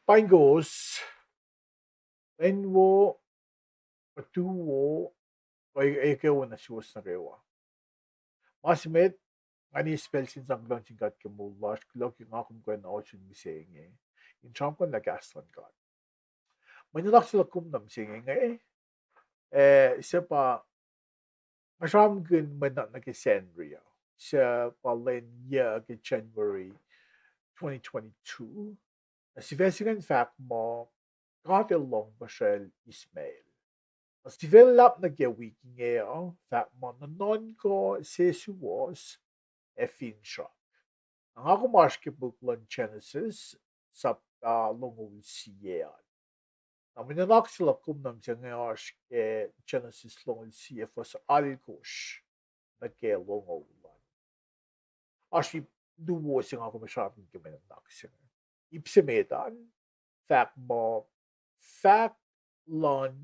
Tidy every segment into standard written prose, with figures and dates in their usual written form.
Point goes, when wo patuwo ay ikaw na siwas na rewa. Masmet, ani spell sin sang lang tingkat ke mullash klok yung akong ko na ocean misenge. In champion na Kasru Lun God. Manilak sila kum nam singing isa pa masyam gun manat na Sandria sa palenya ke January 2022. Si Vesigan fact mo, katilong ba siya Ishmael. Mas develop na gawiki ngayon, fact mo, nanon ko sesuos finshot. Ang ako marskipuklan Genesis sa lungul siyan. Namin nanak sila kumnam siya ngayon Genesis lungul siya for sa alkosh na kaya lungulan. Actually, duwo siya ako masyadong kamanak siya. Ipsimedan, fact mo, fact lon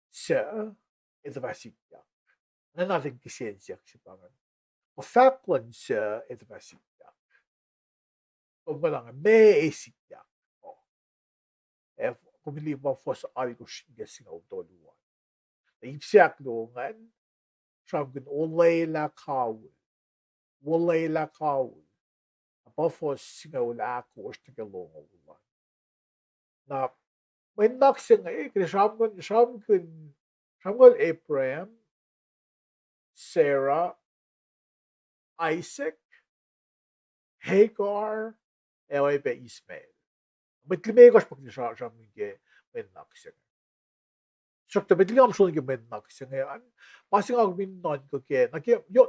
sa ito ba Sikyak. Na natin kisensya kasi pangan. O fact lon sa ito ba Sikyak. O malang may Sikyak. O. Kung hindi ba po sa algo siya sinawdoluan. Na ipsiyak doongan, siyang Wulelah Kawil. Wulelah Kawil. Forfor Wulelah Kawil na galungan. Na may naksa nga siyam Abraham, Sarah, Isaac, Hagar, Ishmael. May klimegos pag siyam may naksa nga. Sakta may tingam siya nga may naksa nga. Masing ang minon ko kaya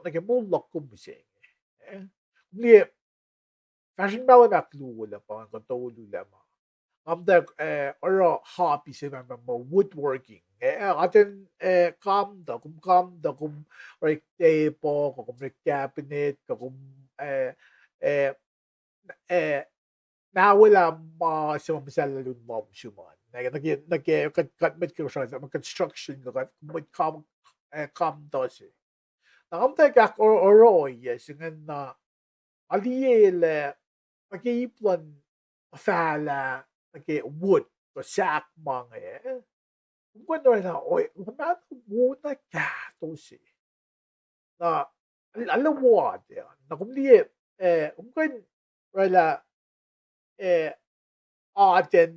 nagimulok ko mising. Hindi, fashion ba na kluwala pa ang katawulula mo. Or hobby sa mga woodworking. Atin kung table, kung cabinet, kung nawala mo sa mga masalalun mo suman. Nag-katmet ko siya sa construction ko kamdos. Nakamtay ka oroy, yes, na aliyele, pag-iiplan, fala, wood, o sak mga kung ano na, oy, naman muna ka, to si. Na, alam mo, na kung di, kung kan, wala, atin,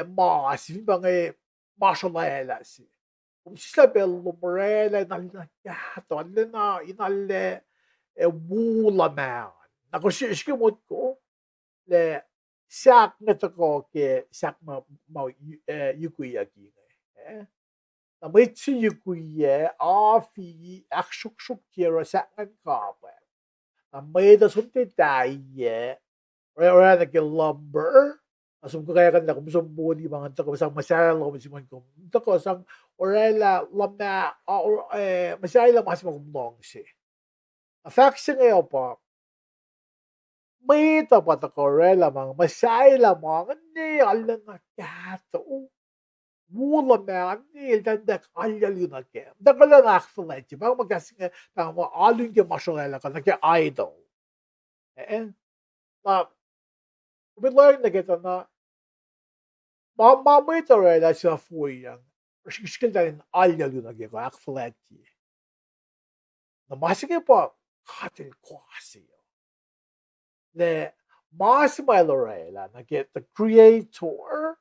mas, mga, masyalala si. Kung sabi, lumrela, nalagato, na, inale, wula man. Na kung siskimot ko, le, sak na ko ke sak ma yukuyaki na may yukuyye afi akshuk kira sak na kape na may da sunte taye ora na ke lumber asum ko kaya kanila kung sumbuli mga tako sang masal ko masiman ko tako sang orela lamna masayla mas magumdong si a fact ngayon pa may tapat ako mga masay lamang hindi alam na kato wala na hindi dandak alyal yun na kem dagala na actually bang magkasing na mo alun ke masyalala ka nagka idol na kumilayan na kita na mamay tarela sa fuyang sikil na rin alyal yun na kem actually na masige pa katil ko kasi the Massimo Lorella, get the creator,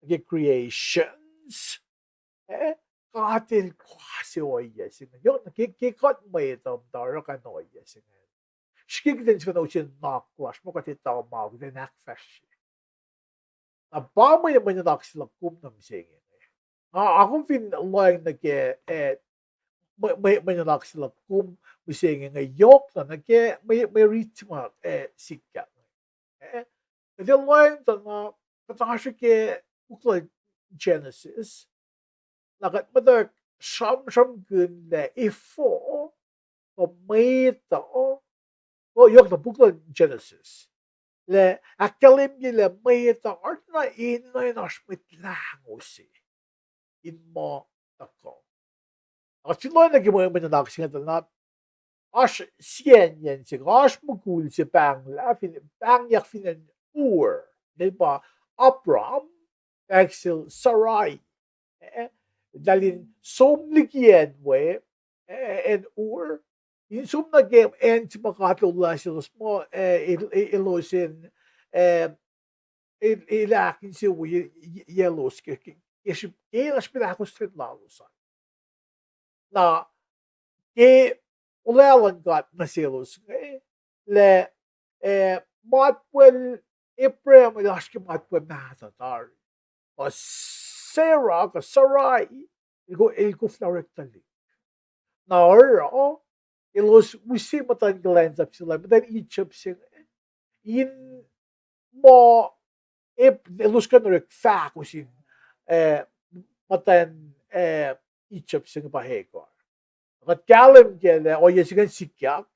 get creations, katil kwasi o yes, yun, nakikikot mo ito, daro ka no yes, shkik din siya na siya naklash mo kasi tao mawag na nakfash. Ba mo naman yung naksila kum na misingin. Akong finloy may nanak sila kum bising nga yok na nage may ritma sikyak. The line na katashike ukla Genesis nakat madak sham gun le ifo o may to o yok na bukla Genesis le akalim le may to art na nashmit lang usi in mo tako. At sila na gimoy mo na na as sien yen si as mugul si bang yak finan di ba Abram exil Sarai dalin somligien we en in sum na game en si makatulala sila mo ilosin ilakin si yelos ke ilas pinakos lalusan na ke Wulelah Lun God na silos le matwel Abraham ilash ke matwel nahatatari o Sarah ka Sarai ilko florectali na ilos wisi matan glens up sila but then each of sing in mo ilos ka norek fa kusin matan each of sing pa Hagar. Kat Callum gele o yesigen Sikyak.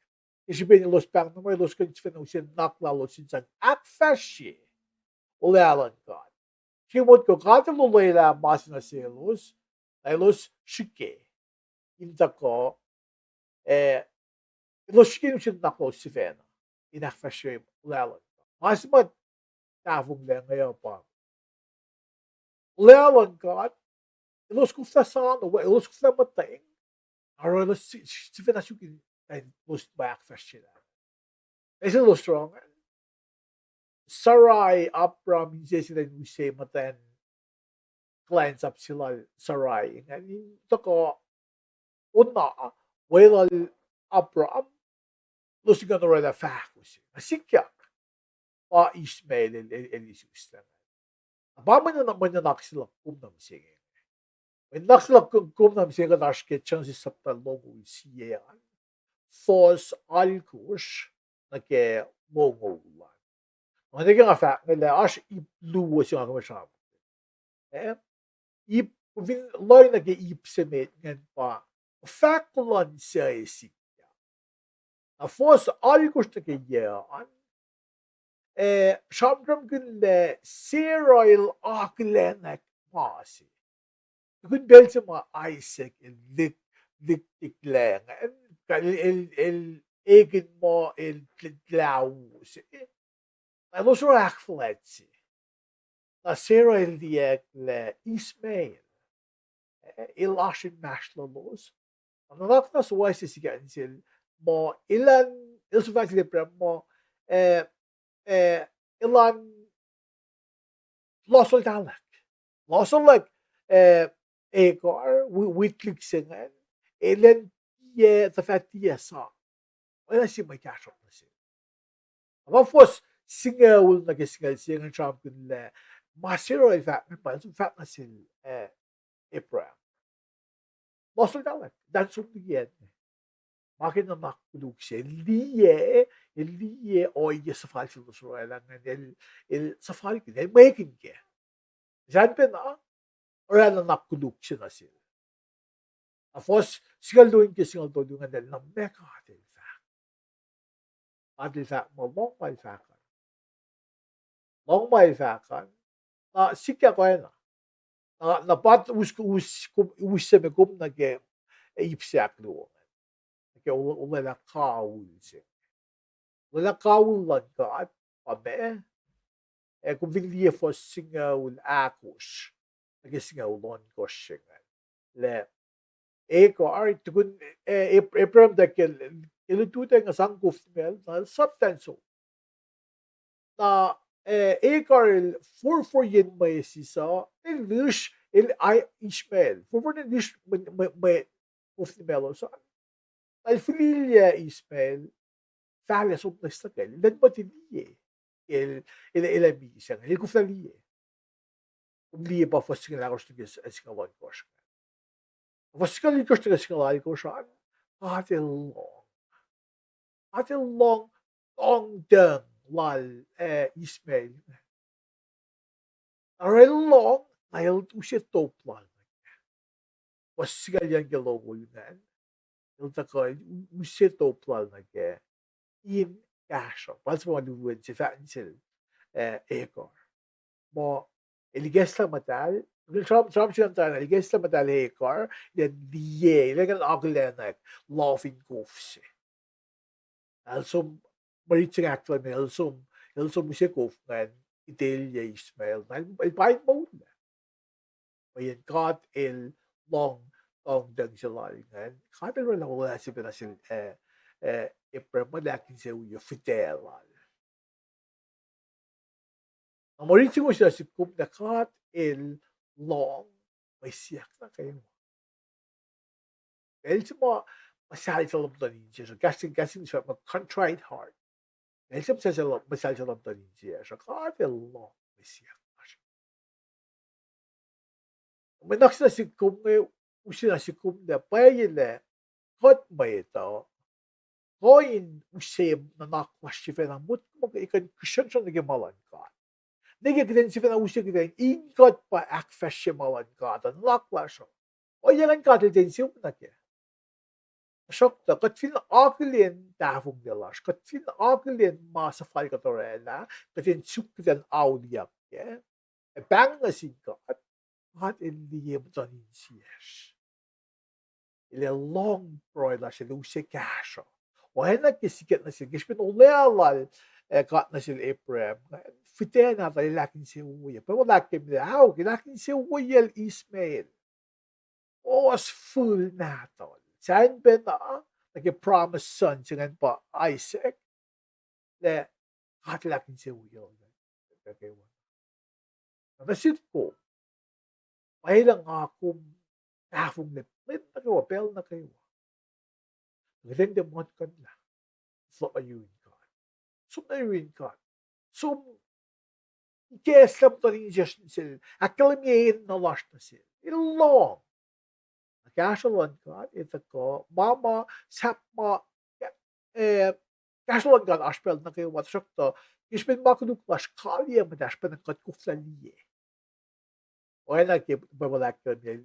Isipin los pang numero los kan fenosin nakla los sinsan akfashi. Wulelah Lun God. Kimot ko kata lulela mas na selos. Ay los shike. Inta ko los shike sin naklo si fena. Inakfashi Wulelah Lun God. Mas mat tafong le ngayon pa. Wulelah Lun God. Los kufta sana, los kufta mateng. Ahora si ven así que los backfast sila. Is a little strong. Sarai Abram minsan sila say matan clients up sila Sarai. Ngayon ito ko una well Abram los gonna run a fakus. Sikyak pa Ishmael Elisus lang. Abaman na naman na sila kumnam sige. When nakslak kum nam sega dashke chances sapta logo siyan. Fos alkush na ke mogo lan. Ang nga fact nila ash ipluwas yung mga masyam. Vin loy na ke ipsemet ngan pa. Fact lan siya sikya. A fos alkush na ke yan. Shamdram gunle Sarah El Akilen na pasi. Kun bel sa mga Isaac diktiklang egin mo tlaus ano sa akflet na Sarah el le Ishmael ilashin mashlalos ano na sa wise sigan sil mo ilan ilsufat lepra mo ilan losol talak Hagar witliksingan elen tafatiya sa wala si may kashop na siya. Ama fos singaul na kisingal siya ng Trump kunle masiro ay fact na sil April. Losol dalat dan sumbiyan. Makin na makulog siya liye oy sa falso so lang el sa falso el making ke. Jan na Ora na nakuluk siya na sila. Afos, sigaluin ki sigaluin nga dahil na meka atil fact. Atil fact mo, long my factan. Long my factan, na sikya ko na. Na pat usame kum na ke ipsiak luon. Ke Wulelah Kawil siya. Wulelah Kawil Lun God, pabe, kung vinliye fos singawul akush. Nagising ulon ko siya le Hagar tukun Abraham da ilututan nga sangkuf mel na substanso na Hagar forfor yen mesis English Ishmael forfor English may of melo sa al filia Ishmael fala so plastakel dan batiliye il amisa il kufaliye Liye pa fos singla ko stingis as ka wan kosh. Was skal ikke stille skal I go shan? Ate long deng lal Ishmael. Are long I'll do shit top lal. Was skal yan galogo yun. Il tako shit top lal na ke. In gasho. Pas mo luwen si fa insil Hagar. Mo eligesla matal. Trump siya tayo eligesla matal Hagar. Then diye. Legal akulenak. Laughing goofs. Also mariting actually also musik ofnan idealya Ishmael. Ay bayad mo na. Ayan God il long dang sila ngan. Kada rin ako wala si pinasil Ibrahim malaking siya uyo fidel. Ang mariting mo siya si kum na God il long may siyak na kayo. Dahil sa mga masali sa lamdanin siya. So gasing siya mag-contrite heart. Dahil siya masali sa lamdanin siya. So God il long may siyak na siya. May naksin na si kum ngayon. Usi na si kum na payayin na God may ito. Koin usib na nakwas siya na mut mag-ikan kusyan siya nagimalan God. Nagigilin siya na usib kita ingot pa akfas siya malan God. Ang nakwas siya. O yan God din siya na kaya. Şokta katin akılın davum delaş. Katin akılın masa fark atorela. Katin çukten audiyak ya. Bang na sinkat. Hat eliyem tanin siyas. Ile long broila siya lusi kasha. O hena kisikat na siya. Gishpin ulealal kat na siya Abraham. Fiten na tayo lakin siya uya. Pero lakin niya. How? Lakin siya uya Ishmael. O as full na tol. Saan ba na nag-promise son siya nga pa Isaac na katilakin siya uyo. Nasit ko, mahilang akong kafong niplit na kawa, pel na kayo. Ngayon demon ka nila. So ayun ka. So ayun ka. So, guess lang to rin siya sila. Akalamin na lost na sila. Ilong. Kasru Lun God ito ko mama sapma Kasru Lun God aspel na kayo watsok to ismin makuduklas kalya madaspel ng katkuflaliye. O na ki babalak ko ni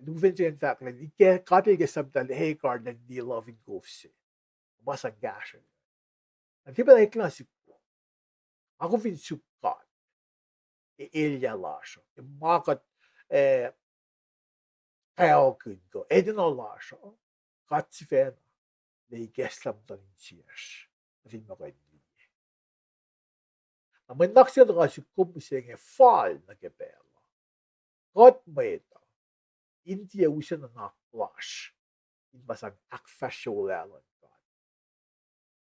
luven siya fact na ike katil ke sabdal Hagar na di loving gofse. Masang gasyo. Ang tiba na iklasik ko. Ako finsuk God. Ilya lasyo. Makat Sarah El God. Edin Allah siya. Katsifena. Naigeslam na rin siya. Kasi makainig. Naman naksya na kasi kumising fall na kebela. God may ito. Hindi siya na naklash. Hindi masang akfasya Wulelah God.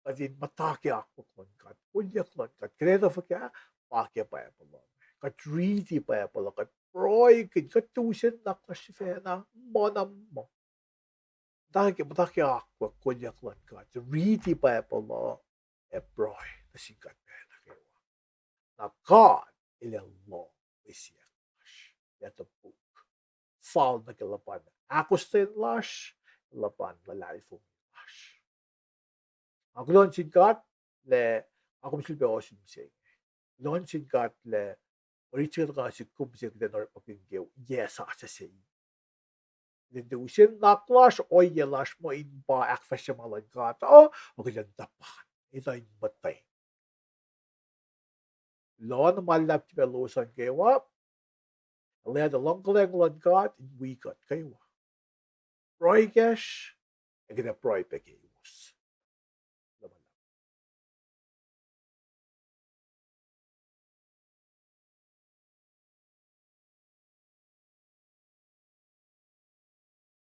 Kasi matake ako Lun God. Ulyak Lun God. Kredo fa kaya, pakya pa ya pala. Katriti pa ya pala. Roy, katusin na kasifena, monam mo. Dahil ako, kunyak Lun God. Riti pa ya pala, broy, nasikat na kayo. Na God, ilang mo, isiyak lash. Yato book. Fall na kilapan. Ako stain lash, kilapan, lalay fong lash. Ako launching God, ako misilbi ako sinisig. Launching God, Richard kasi kumsik den or pakinggew yes sa say. Den du sin naklash o yelash mo in ba akfasya malagata o magandang tapan. Ito ay matay. Lon malap ti belosan kewa. Led along Lun God in we got kewa. Roy cash. Agad proy pe kewa.